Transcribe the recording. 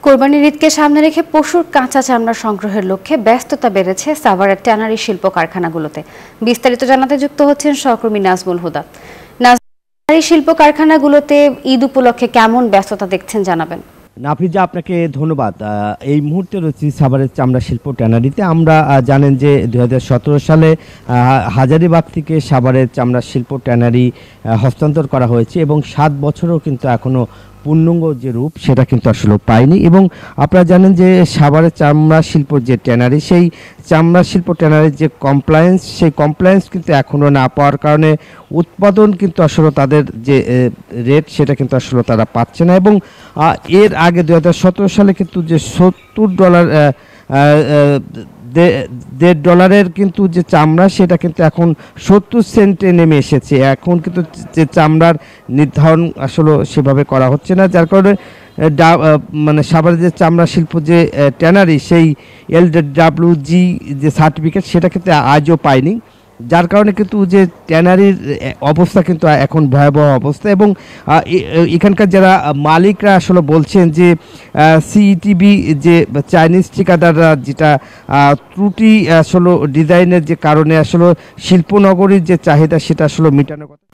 কোরবানির ঈদকে সামনে রেখে পশুর কাঁচা চামড়া সংগ্রহের লক্ষ্যে ব্যস্ততা বেড়েছে সাভারের ট্যানারি শিল্প কারখানাগুলোতে। বিস্তারিত জানাতে যুক্ত হচ্ছেন সহকর্মী নাজমুল হুদা। ট্যানারি শিল্প কারখানাগুলোতে ঈদ উপলক্ষে কেমন ব্যস্ততা দেখছেন জানাবেন। নাফিজা, আপনাকে ধন্যবাদ। এই মুহূর্তে রয়েছি সাভারের চামড়া শিল্প ট্যানারিতে। আমরা জানেন যে 2017 সালে হাজারীবাগ থেকে সাভারের চামড়া শিল্প ট্যানারি হস্তান্তর করা হয়েছে এবং 7 বছরও কিন্তু এখনো পূর্ণাঙ্গ যে রূপ সেটা কিন্তু আসলে পায়নি। এবং আপনারা জানেন যে সাভারের চামড়া শিল্প যে ট্যানারি, সেই চামড়া শিল্প ট্যানারির যে কমপ্লায়েন্স, সেই কমপ্লায়েন্স কিন্তু এখনও না পাওয়ার কারণে উৎপাদন কিন্তু আসলে তাদের যে রেট সেটা কিন্তু আসলে তারা পাচ্ছে না। এবং এর আগে 2017 সালে কিন্তু যে $70 $1.5 কিন্তু যে চামড়া সেটা কিন্তু এখন 70 সেন্টে নেমে এসেছে। এখন কিন্তু যে চামড়ার নির্ধারণ আসলে সেভাবে করা হচ্ছে না, যার কারণে মানে সাভারের যে চামড়া শিল্প যে ট্যানারি, সেই LWG যে সার্টিফিকেট সেটা কিন্তু আজও পায়নি, যার কারণে কিন্তু যে ট্যানারির অবস্থা কিন্তু এখন ভয়াবহ অবস্থা। এবং এখানকার যারা মালিকরা আসলে বলছেন যে সিইটিবি যে চাইনিজ ঠিকাদাররা যেটা ত্রুটি আসলে ডিজাইনের যে কারণে আসলে শিল্পনগরীর যে চাহিদা সেটা আসলে মেটানোর কথা।